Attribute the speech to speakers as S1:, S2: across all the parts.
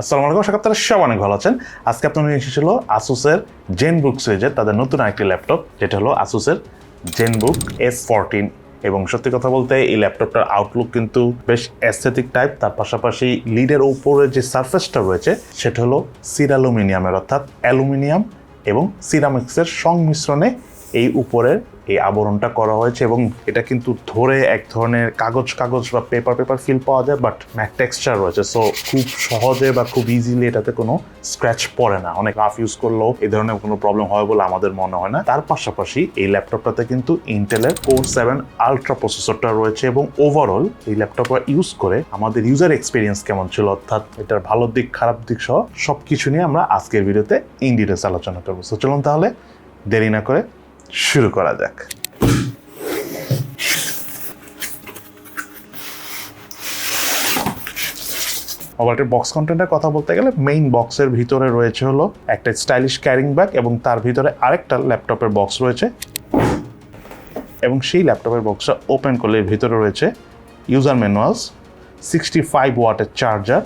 S1: আসসালামু আলাইকুম, আশা করি আপনারা সব অনেক ভালো আছেন। আজকে আপনাদের নিয়ে এসেছিল আসুসের জেনবুক সিরিজের তাদের নতুন আরেকটি ল্যাপটপ, যেটা হলো আসুসের জেনবুক S14। এবং সত্যি কথা বলতে এই ল্যাপটপটার আউটলুক কিন্তু বেশ অ্যাস্থেটিক টাইপ। তার পাশাপাশি লিডের উপরে যে সারফেসটা রয়েছে সেটা হলো সিরালুমিনিয়ামের, অর্থাৎ অ্যালুমিনিয়াম এবং সিরামিক্সের সংমিশ্রণে এই উপরের এই আবরণটা করা হয়েছে। এবং এটা কিন্তু ধরে এক ধরনের কাগজ বা পেপার ফিল পাওয়া যায়, বাট ম্যাট টেক্সচার রয়েছে। সো খুব সহজে বা খুব ইজিলি এটাতে কোনো স্ক্র্যাচ পড়ে না। অনেক রাফ ইউজ করলেও এই ধরনের কোনো প্রবলেম হয় বলে আমাদের মনে হয় না। তার পাশাপাশি এই ল্যাপটপটাতে কিন্তু ইন্টেলের Core 7 আলট্রা প্রসেসরটা রয়েছে। এবং ওভারঅল এই ল্যাপটপটা ইউজ করে আমাদের ইউজার এক্সপিরিয়েন্স কেমন ছিল, অর্থাৎ এটার ভালো দিক খারাপ দিক সহ সবকিছু নিয়ে আমরা আজকের ভিডিওতে ইন ডিটেলস আলোচনা করবো। সো চলুন তাহলে দেরি না করে শুরু করা যাক। মোবাইলটির বক্স কন্টেন্টের কথা বলতে গেলে মেইন বক্সের ভিতরে রয়েছে হলো একটা স্টাইলিশ ক্যারিং ব্যাগ এবং তার ভিতরে আরেকটা ল্যাপটপের বক্স রয়েছে। এবং সেই ল্যাপটপের বক্সটা ওপেন করলে ভিতরে রয়েছে ইউজার ম্যানুয়ালস, 65 ওয়াটের চার্জার,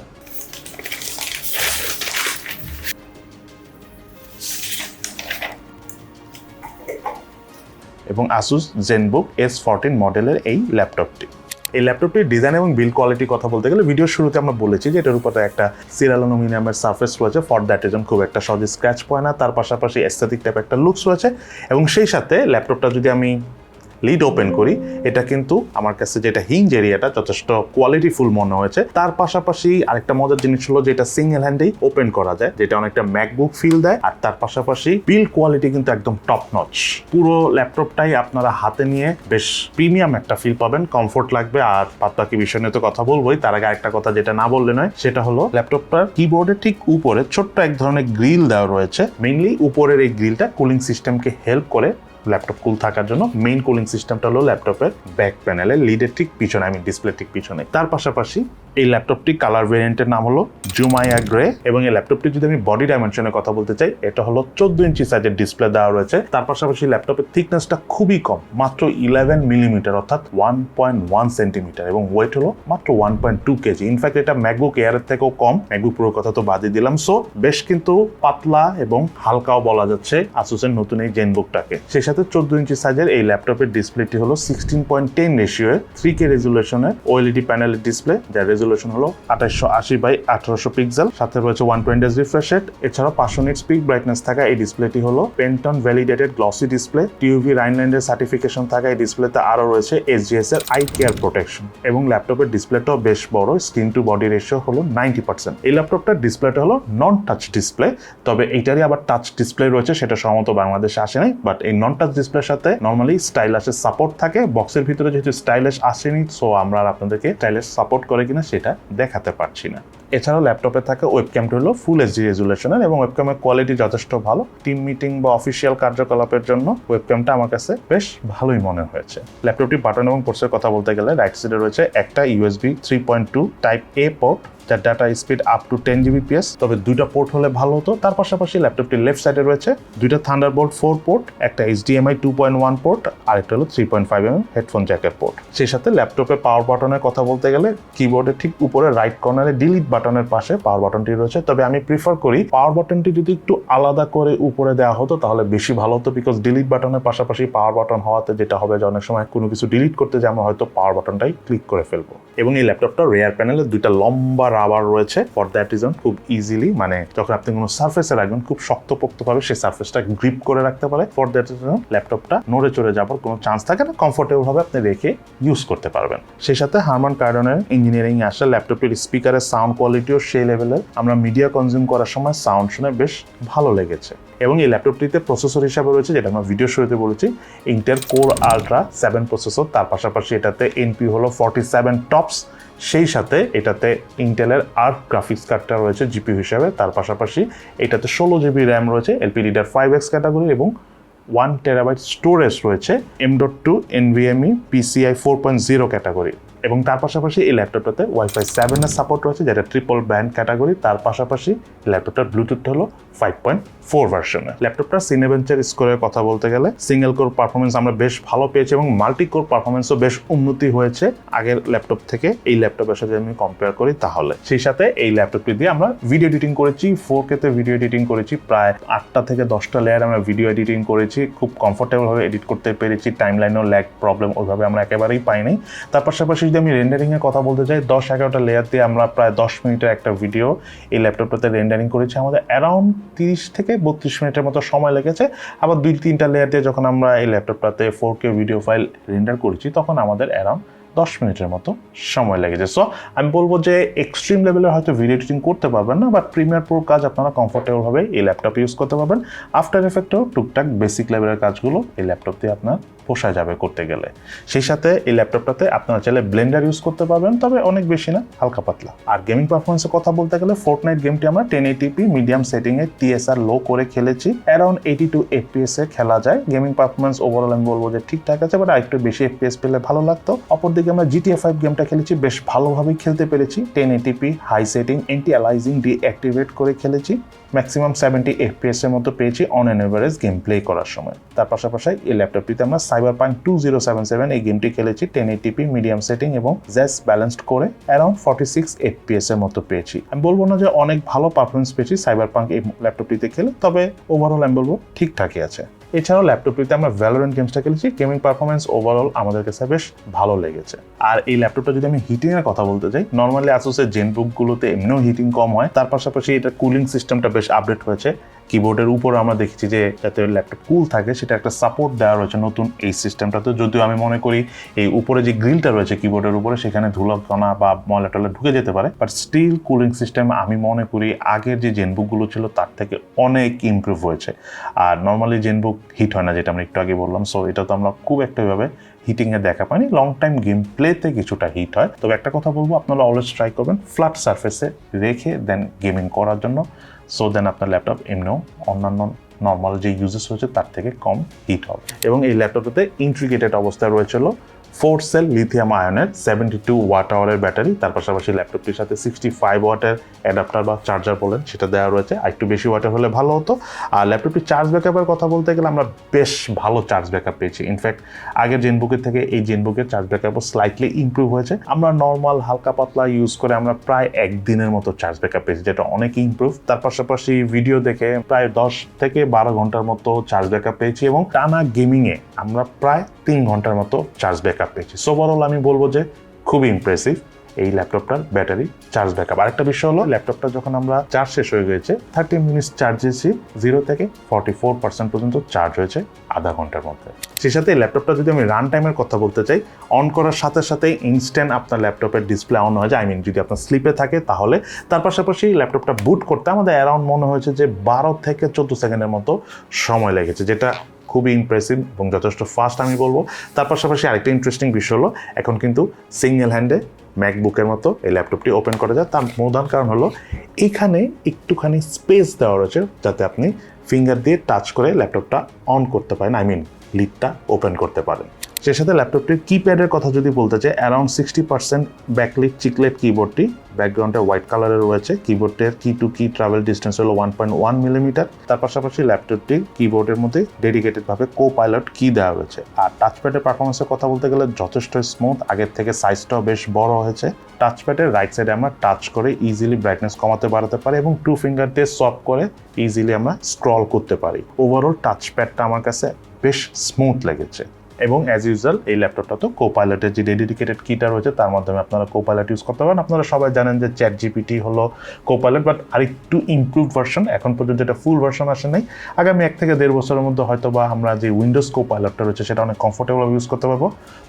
S1: এবং Asus Zenbook S14 মডেলের এই ল্যাপটপটি। এই ল্যাপটপটির ডিজাইন এবং বিল্ড কোয়ালিটির কথা বলতে গেলে ভিডিওর শুরুতে আমরা বলেছি যে এটার উপরে একটা সিরালুমিনিয়ামের সারফেস রয়েছে। ফর দ্যাট রিজন খুব একটা সহজে স্ক্র্যাচ পড়ে না। তার পাশাপাশি অ্যাস্থেটিক টাইপ একটা লুকস রয়েছে। এবং সেই সাথে ল্যাপটপটা যদি আমি লিড ওপেন করি, এটা কিন্তু আমার কাছে যেটা হিঞ্জ এরিয়াটা যথেষ্ট কোয়ালিটিফুল মনে হয়েছে। তার পাশাপাশি আরেকটা মজার জিনিস হলো যে এটা সিঙ্গেল হ্যান্ডেই ওপেন করা যায়, যেটা অনেকটা ম্যাকবুক ফিল দেয়। আর তার পাশাপাশি বিল্ড কোয়ালিটি কিন্তু একদম টপ নচ। পুরো ল্যাপটপটাই আপনারা হাতে নিয়ে বেশ প্রিমিয়াম একটা ফিল পাবেন, কমফোর্ট লাগবে। আর বাকি বিষয় নিয়ে তো কথা বলবোই, তার আগে আরেকটা কথা যেটা না বললে নয়, সেটা হলো ল্যাপটপটার কিবোর্ডের ঠিক উপরে ছোট্ট এক ধরনের গ্রিল দেওয়া রয়েছে। মেইনলি উপরের এই গ্রিলটা কুলিং সিস্টেমকে হেল্প করে ল্যাপটপ কুল থাকার জন্য। মেইন কুলিং সিস্টেমটা হলো ল্যাপটপের ব্যাক প্যানেলের লিডের ঠিক পিছনে, ডিসপ্লে ঠিক পিছনে। তার পাশাপাশি এই ল্যাপটপটি কালার ভেরিয়েন্টের নাম হলো জুমাইয়া গ্রে। এবং এই ল্যাপটপটি যদি আমি বডি ডাইমেনশনের কথা বলতে চাই, এটা হলো 14 ইঞ্চি সাইজের ডিসপ্লে দেওয়া রয়েছে। তার পাশাপাশি ল্যাপটপের থিকনেসটা খুবই কম, মাত্র 11 মিলিমিটার, অর্থাৎ 1.1 সেন্টিমিটার। এবং ওয়েট হলো মাত্র 1.2 কেজি। ইনফ্যাক্ট এটা ম্যাকবুক এয়ারের থেকেও কম। ম্যাকবুক প্রোর কথা তো বাদই দিলাম। সো বেশ কিন্তু পাতলা এবং হালকাও বলা যাচ্ছে আসুসের নতুন এই জেনবুকটাকে। সেই সাথে 14 ইঞ্চি সাইজের এই ল্যাপটপের ডিসপ্লেটি হলো 16.10 রেশিও 3K রেজুলেশনের ওএলইডি প্যানেলের ডিসপ্লে, যার রেজুলেশন হলো 2880x1800 পিক্সেল। সাথে রয়েছে 120 রিফ্রেশ রেট। এছাড়াও 500 নিটস পিক ব্রাইটনেস থাকা এই ডিসপ্লেটি হলো Pantone validated glossy display. TUV রাইনল্যান্ডের সার্টিফিকেশন থাকা এই ডিসপ্লেতে আরো রয়েছে এসজিএস এর আই কেয়ার প্রোটেকশন। এবং ল্যাপটপের ডিসপ্লেটাও বেশ বড়, স্ক্রিন টু বডি রেশিও হলো 90%। এই ল্যাপটপটার ডিসপ্লেটা হলো নন টাচ ডিসপ্লে, তবে এইটারই আবার টাচ ডিসপ্লে রয়েছে, সেটা সম্ভবত বাংলাদেশে আসে নাই। বাট এই নন টাচ ডিসপ্লের সাথে নর্মালি স্টাইলাসের সাপোর্ট থাকে। বক্সের ভিতরে যেহেতু স্টাইলাস আসেনি, সো আমরা আপনাদেরকে স্টাইলাস সাপোর্ট করে কিনা সেটা দেখাতে পারছি না। এছাড়াও ল্যাপটপে থাকা ওয়েবক্যামটি হলো ফুল এইচডি রেজুলেশনের এবং ওয়েবক্যামের কোয়ালিটি যথেষ্ট ভালো। টিম মিটিং বা অফিসিয়াল কার্যকলাপের জন্য ওয়েবক্যামটা আমার কাছে বেশ ভালোই মনে হয়েছে। ল্যাপটপটি বাটন এবং পোর্টসের কথা বলতে গেলে রাইট সাইডে রয়েছে একটা ইউএসবি 3.2 টাইপ এ পোর্ট, যার data speed up to 10 Gbps, তবে দুইটা পোর্ট হলে ভালো হতো। তার পাশাপাশি ল্যাপটপটির লেফট সাইডে রয়েছে দুইটা থান্ডারবোল্ট 4 পোর্ট, একটা HDMI 2.1 পোর্ট, আর একটা হলো 3.5mm হেডফোন জ্যাকের পোর্ট। সেই সাথে ল্যাপটপে পাওয়ার বাটনের কথা বলতে গেলে কিবোর্ডের ঠিক উপরে রাইট কর্নারে ডিলিট বাটনের পাশে পাওয়ার বাটনটি রয়েছে। তবে আমি প্রিফার করি পাওয়ার বাটনটি যদি একটু আলাদা করে উপরে দেওয়া হতো তাহলে বেশি ভালো হতো, বিকজ ডিলিট বাটনের পাশাপাশি পাওয়ার বাটন হওয়াতে যেটা হবে যে অনেক সময় কোনো কিছু ডিলিট করতে যে আমরা হয়তো পাওয়ার বাটনটাই ক্লিক করে ফেলবো। এবং এই ল্যাপটপটা রেয়ার প্যানেলে দুইটা লম্বা রাবার রয়েছে। ফর দ্যাট রিজন খুব ইজিলি, যখন আপনি কোনো সার্ফেসে রাখবেন খুব শক্তপোক্তভাবে সেই সার্ফেসটা গ্রিপ করে রাখতে পারে। ফর দ্যাট রিজন ল্যাপটপটা নড়ে চড়ে যাবার কোনো চান্স থাকে না, কমফোর্টেবল ভাবে আপনি রেখে ইউজ করতে পারবেন। সেই সাথে হারমান কার্ডনের ইঞ্জিনিয়ারিং আসা ল্যাপটপটির স্পিকারের সাউন্ড কোয়ালিটিও সেই লেভেলের। আমরা মিডিয়া কনজিউম করার সময় সাউন্ড শুনে বেশ ভালো লেগেছে। এবং এই ল্যাপটপটিতে প্রসেসর হিসাবে রয়েছে, যেটা আমরা ভিডিও শুরুতে বলেছি, ইন্টেল কোর আলট্রা 7 প্রসেসর। তার পাশাপাশি এটাতে এনপি হলো 47 টপস। সেই সাথে এটাতে ইন্টেলের আর্ক গ্রাফিক্স কার্ডটা রয়েছে জিপিইউ হিসাবে। তার পাশাপাশি এটাতে 16 GB র্যাম রয়েছে LPDDR5X ক্যাটাগরি এবং 1 TB স্টোরেজ রয়েছে M.2 NVMe PCI 4.0 ক্যাটাগরি। এবং তার পাশাপাশি এই ল্যাপটপটাতে ওয়াইফাই 7 এর সাপোর্ট রয়েছে, যেটা ট্রিপল ব্যান্ড ক্যাটাগরি। তার পাশাপাশি ল্যাপটপটার ব্লুটুথ হলো 5.4 ভার্সনের। ল্যাপটপটা সিনেবেঞ্চের স্কোরের কথা বলতে গেলে সিঙ্গেল কোর পারফরমেন্স আমরা বেশ ভালো পেয়েছি এবং মাল্টি কোর পারফরমেন্সও বেশ উন্নতি হয়েছে আগের ল্যাপটপ থেকে এই ল্যাপটপের সাথে আমি কম্পেয়ার করি তাহলে। সেই সাথে এই ল্যাপটপটি দিয়ে আমরা ভিডিও এডিটিং করেছি, 4K তে ভিডিও এডিটিং করেছি, প্রায় 8টা থেকে 10টা লেয়ার আমরা ভিডিও এডিটিং করেছি, খুব কমফোর্টেবল ভাবে এডিট করতে পেরেছি, টাইমলাইনও ল্যাগ প্রবলেম ওইভাবে আমরা একেবারেই পাইনি। তার পাশাপাশি যদি আমি রেন্ডারিং এর কথা বলতে চাই, 10-11টা লেয়ার দিয়ে আমরা প্রায় 10 মিনিটের একটা ভিডিও এই ল্যাপটপটাতে রেন্ডারিং করেছি। আমাদের অ্যারাউন্ড 30 থেকে 32 মিনিটের মতো সময় লেগেছে। আবার 2-3টা লেয়ার দিয়ে যখন আমরা এই ল্যাপটপটাতে 4K ভিডিও ফাইল রেন্ডার করেছি তখন আমাদের অ্যারাউন্ড 10 মিনিটের মতো সময় লেগেছে। সো আমি বলবো যে এক্সট্রিম লেভেলের হয়তো ভিডিও এডিটিং করতে পারবেন না, বাট প্রিমিয়ার প্রোর কাজ আপনারা কমফোর্টেবল ভাবে এই ল্যাপটপ ইউজ করতে পারবেন। আফটার এফেক্টও টুকটাক বেসিক লেভেলের কাজগুলো এই ল্যাপটপ দিয়ে আপনার পোষা যাবে করতে গেলে। সেই সাথে এই ল্যাপটপটাতে আপনারা চাইলে ব্লেন্ডার ইউজ করতে পারবেন, তবে অনেক বেশি না, হালকা পাতলা। আর গেমিং পারফরমেন্সের কথা বলতে গেলে ফোর্টনাইট গেমটি আমরা 1080p মিডিয়াম সেটিংয়ে TSR লো করে খেলেছি, অ্যারাউন্ড 82 FPS এ খেলা যায়। গেমিং পারফরমেন্স ওভারঅল আমি বলবো যে ঠিকঠাক আছে, বাট আরেকটু বেশি FPS পেলে ভালো লাগতো। অপরদিকে আমরা GTA 5 গেমটা খেলেছি, বেশ ভালোভাবেই খেলতে পেরেছি। 1080p high setting anti aliasing deactivate করে খেলেছি, ম্যাক্সিমাম 70 FPS এর মতো পেয়েছি on an average gameplay করার সময়। তার পাশাপাশি এই ল্যাপটপটিতে আমরা সাইবারপাঙ্ক 2077 এই গেমটি খেলেছি 1080p মিডিয়াম সেটিং এবং জেস ব্যালেন্সড করে অ্যারাউন্ড 46 FPS এর মতো পেয়েছি। আমি বলবো না যে অনেক ভালো পারফরমেন্স পেয়েছি সাইবারপাঙ্ক এই ল্যাপটপটিতে খেলে, তবে ওভারঅল আমি বলবো ঠিকঠাকই আছে। এছাড়াও ল্যাপটপটিতে আমরা ভ্যালোরেন্ট গেমসটা খেলেছি, গেমিং পারফরমেন্স ওভারঅল আমাদের কাছে বেশ ভালো লেগেছে। আর এই ল্যাপটপটা যদি আমি হিটিং এর কথা বলতে চাই, নর্মালি আসুসের জেনবুক গুলোতে এমনিও হিটিং কম হয়, তার পাশাপাশি এটা কুলিং সিস্টেমটা বেশ আপডেট হয়েছে। কিবোর্ডের উপর আমরা দেখেছি যে যাতে ল্যাপটপ কুল থাকে সেটা একটা সাপোর্ট দেওয়া রয়েছে নতুন এই সিস্টেমটাতে। যদিও আমি মনে করি এই উপরে যে গ্রিলটা রয়েছে কিবোর্ডের উপরে সেখানে ধুলাকণা বা ময়লা টলা ঢুকে যেতে পারে, বাট স্টিল কুলিং সিস্টেম আমি মনে করি আগের যে জেনবুকগুলো ছিল তার থেকে অনেক ইমপ্রুভ হয়েছে। আর নর্মালি জেনবুক হিট হয় না, যেটা আমরা একটু আগে বললাম, সো এটা তো আমরা খুব একটা ভাবে হিটিংয়ে দেখা পাইনি। লং টাইম গেম প্লেতে কিছুটা হিট হয়, তবে একটা কথা বলবো আপনারা অলওয়েজ ট্রাই করবেন ফ্ল্যাট সারফেসে রেখে দেন গেমিং করার জন্য, সো দেন আপনার ল্যাপটপ এমনিও অন্যান্য নর্মাল যে ইউজেস হয়েছে তার থেকে কম হিট হবে। এবং এই ল্যাপটপটাতে ইন্ট্রিগেটেড অবস্থায় রয়েছিল 4 সেল লিথিয়াম আয়নের 72 ওয়াট আওয়ারের ব্যাটারি। তার পাশাপাশি ল্যাপটপটির সাথে 65 ওয়াটের অ্যাডাপ্টার বা চার্জার বলেন সেটা দেওয়া রয়েছে, আর একটু বেশি ওয়াটের হলে ভালো হতো। আর ল্যাপটপটির চার্জ ব্যাকআপের কথা বলতে গেলে আমরা বেশ ভালো চার্জ ব্যাকআপ পেয়েছি। ইনফ্যাক্ট আগের জেনবুকের থেকে এই জেনবুকের চার্জ ব্যাকআপও স্লাইটলি ইমপ্রুভ হয়েছে। আমরা নর্মাল হালকা পাতলা ইউজ করে আমরা প্রায় একদিনের মতো চার্জ ব্যাকআপ পেয়েছি, যেটা অনেক ইমপ্রুভ। তার পাশাপাশি ভিডিও দেখে প্রায় 10 থেকে 12 ঘন্টার মতো চার্জ ব্যাকআপ পেয়েছি এবং টানা গেমিংয়ে আমরা প্রায় 3 ঘন্টার মতো চার্জ ব্যাকআপ পেয়েছি। সো ওভারঅল আমি বলবো যে খুবই ইমপ্রেসিভ এই ল্যাপটপটার ব্যাটারি চার্জ ব্যাকআপ। আরেকটা বিষয় হলো ল্যাপটপটা যখন আমরা চার্জ শেষ হয়ে গেছে 30 মিনিটস চার্জ দিয়েছি, 0 থেকে 44% পর্যন্ত চার্জ হয়েছে আধা ঘন্টার মধ্যে। সেই সাথে এই ল্যাপটপটা যদি আমি রান টাইমের কথা বলতে চাই, অন করার সাথে সাথে ইনস্ট্যান্ট আপনার ল্যাপটপের ডিসপ্লে অন হয়ে যায়, আই মিন যদি আপনার স্লিপে থাকে তাহলে। তার পাশাপাশি ল্যাপটপটা বুট করতে আমাদের অ্যারাউন্ড মনে হয়েছে যে 12 থেকে 14 সেকেন্ডের মতো সময় লেগেছে, যেটা খুবই ইমপ্রেসিভ এবং যথেষ্ট ফাস্ট আমি বলবো। তার পাশাপাশি আরেকটা ইন্টারেস্টিং বিষয় হলো এখন কিন্তু সিঙ্গেল হ্যান্ডে ম্যাকবুকের মতো এই ল্যাপটপটি ওপেন করা যায়। তার প্রধান কারণ হলো এখানে একটুখানি স্পেস দেওয়া রয়েছে যাতে আপনি ফিঙ্গার দিয়ে টাচ করে ল্যাপটপটা অন করতে পারেন, আই মিন লিডটা ওপেন করতে পারেন। সেই সাথে ল্যাপটপটির কিপ্যাডের কথা যদি বলতে চাই, অ্যারাউন্ড 60% ব্যাকলিট চিকলেট কিবোর্ডটি ব্যাকগ্রাউন্ডে হোয়াইট কালারের রয়েছে। কিবোর্ডের কি টু কি ট্রাভেল ডিস্টেন্স হলো 1.1 মিলিমিটার। তার পাশাপাশি ল্যাপটপটির কিবোর্ডের মধ্যে ডেডিকেটেডভাবে কো-পাইলট কি দেওয়া রয়েছে। আর টাচপ্যাডের পারফরমেন্সের কথা বলতে গেলে যথেষ্ট স্মুথ, আগের থেকে সাইজটাও বেশ বড় হয়েছে। টাচপ্যাডের রাইট সাইডে আমরা টাচ করে ইজিলি ব্রাইটনেস কমাতে বাড়াতে পারি এবং 2 ফিঙ্গার দিয়ে সোয়াইপ করে ইজিলি আমরা স্ক্রল করতে পারি। ওভারঅল টাচপ্যাডটা আমার কাছে বেশ স্মুথ লেগেছে। এবং অ্যাজ ইউজুয়াল এই ল্যাপটপটা তো কোপাইলটের যে ডেডিকেটেড কিটা রয়েছে তার মাধ্যমে আপনারা কোপাইলট ইউজ করতে পারেন। আপনারা সবাই জানেন যে চ্যাট জিপিটি হলো কোপাইলট, বাট আরেকটু ইমপ্রুভ ভার্সন, এখন পর্যন্ত এটা ফুল ভার্সন আসে নাই। আগামী 1 থেকে 1.5 বছরের মধ্যে হয়তো বা আমরা যে উইন্ডোজ কোপাইলটটা রয়েছে সেটা অনেক কমফোর্টেবল ইউজ করতে পারবো,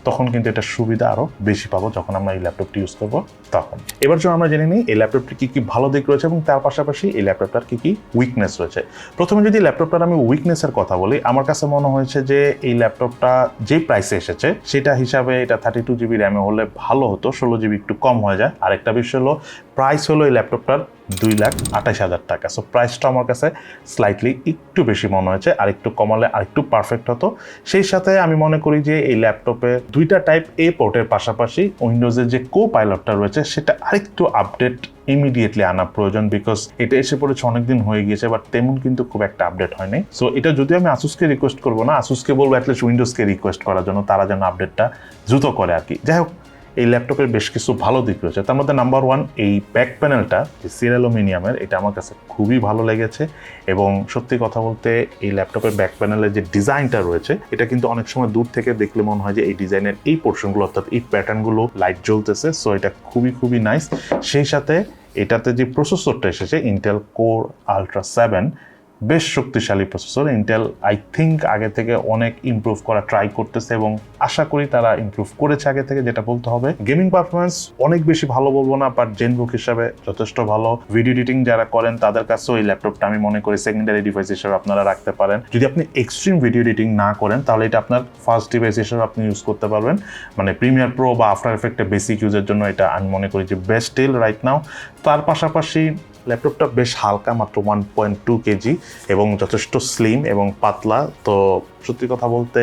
S1: তখন কিন্তু এটা সুবিধা আরও বেশি পাবো যখন আমরা এই ল্যাপটপটি ইউজ করবো তখন। এবার যখন আমরা জেনে নিই এই ল্যাপটপটি কী কী ভালো দিক রয়েছে এবং তার পাশাপাশি এই ল্যাপটপটার কী কী উইকনেস রয়েছে। প্রথমে যদি ল্যাপটপটার আমি উইকনেসের কথা বলি, আমার কাছে মনে হয়েছে যে এই ল্যাপটপটা যে প্রাইসে এসেছে সেটা হিসাবে এটা 32 জিবি র্যামে হলে ভালো হতো, 16 জিবি একটু কম হয়ে যায়। আরেকটা বিষয় হলো প্রাইস হলো এই ল্যাপটপটার 2,28,000 টাকা। সো প্রাইসটা আমার কাছে স্লাইটলি একটু বেশি মনে হয়েছে, আর একটু কমালে আর একটু পারফেক্ট হতো। সেই সাথে আমি মনে করি যে এই ল্যাপটপে দুইটা টাইপ এ পোর্টের পাশাপাশি উইন্ডোজের যে কো পাইলটটা রয়েছে সেটা আরেকটু আপডেট ইমিডিয়েটলি আনা প্রয়োজন, বিকজ এটা এসে পড়েছে অনেকদিন হয়ে গিয়েছে, বাট তেমন কিন্তু খুব একটা আপডেট হয়নি। সো এটা যদি আমি আসুসকে রিকোয়েস্ট করবো না, আসুসকে বলবো অ্যাটলিস্ট উইন্ডোজকে রিকোয়েস্ট করার জন্য, তারা যেন আপডেটটা দ্রুত করে আর কি। যাই হোক, এই ল্যাপটপের বেশ কিছু ভালো দিক রয়েছে। তার মধ্যে নাম্বার 1, এই ব্যাক প্যানেলটা সির অ্যালুমিনিয়ামের, এটা আমার কাছে খুবই ভালো লেগেছে। এবং সত্যি কথা বলতে এই ল্যাপটপের ব্যাক প্যানেলের যে ডিজাইনটা রয়েছে এটা কিন্তু অনেক সময় দূর থেকে দেখলে মনে হয় যে এই ডিজাইনের এই পোর্শনগুলো অর্থাৎ এই প্যাটার্নগুলো লাইট জ্বলতেছে। সো এটা খুবই খুবই নাইস। সেই সাথে এটাতে যে প্রসেসরটা এসেছে ইন্টেল কোর আলট্রা 7, বেশ শক্তিশালী প্রসেসর। ইন্টেল আই থিঙ্ক আগে থেকে অনেক ইমপ্রুভ করা ট্রাই করতেছে এবং আশা করি তারা ইমপ্রুভ করেছে আগে থেকে, যেটা বলতে হবে। গেমিং পারফরমেন্স অনেক বেশি ভালো বলবো না, বাট জেনবুক হিসাবে যথেষ্ট ভালো। ভিডিও এডিটিং যারা করেন তাদের কাছেও এই ল্যাপটপটা আমি মনে করি সেকেন্ডারি ডিভাইস হিসেবে আপনারা রাখতে পারেন। যদি আপনি এক্সট্রিম ভিডিও এডিটিং না করেন তাহলে এটা আপনার ফার্স্ট ডিভাইস হিসেবে আপনি ইউজ করতে পারবেন। মানে প্রিমিয়ার প্রো বা আফটার এফেক্টে বেসিক ইউজের জন্য এটা আমি মনে করি যে বেস্ট ডিল রাইট নাও। তার পাশাপাশি ল্যাপটপটা বেশ হালকা, মাত্র 1.2 কেজি, এবং যথেষ্ট স্লিম এবং পাতলা। তো সত্যি কথা বলতে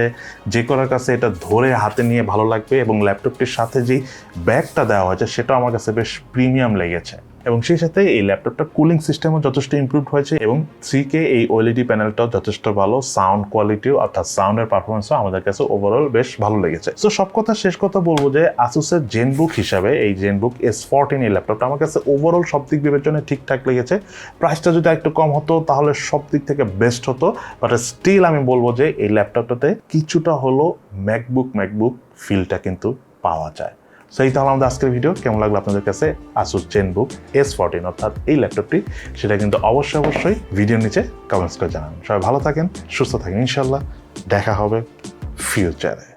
S1: যে করার কাছে এটা ধরে হাতে নিয়ে ভালো লাগবে। এবং ল্যাপটপটির সাথে যেই ব্যাগটা দেওয়া হয়েছে সেটাও আমার কাছে বেশ প্রিমিয়াম লেগেছে। এবং সেই সাথে এই ল্যাপটপটা কুলিং সিস্টেমও যথেষ্ট ইমপ্রুভ হয়েছে, এবং 3K এই ওএলইডি প্যানেলটাও যথেষ্ট ভালো। সাউন্ড কোয়ালিটিও অর্থাৎ সাউন্ডের পারফরমেন্সও আমাদের কাছে ওভারঅল বেশ ভালো লেগেছে। সো সব কথা শেষ কথা বলবো যে আসুসের জেনবুক হিসাবে এই জেনবুক S14 এই ল্যাপটপটা আমার কাছে ওভারঅল সব দিক বিবেচনায় ঠিকঠাক লেগেছে। প্রাইসটা যদি একটু কম হতো তাহলে সব দিক থেকে বেস্ট হতো, বাট স্টিল আমি বলবো যে এই ল্যাপটপটাতে কিছুটা হলো ম্যাকবুক ফিলটা কিন্তু পাওয়া যায়। সো এই তাহলে আমাদের আজকের ভিডিও। কেমন লাগলো আপনাদের কাছে আসুস জেনবুক S14 অর্থাৎ এই ল্যাপটপটি, সেটা কিন্তু অবশ্যই ভিডিওর নিচে কমেন্টস করে জানান। সবাই ভালো থাকেন, সুস্থ থাকেন, ইনশাল্লাহ দেখা হবে ফিউচারে।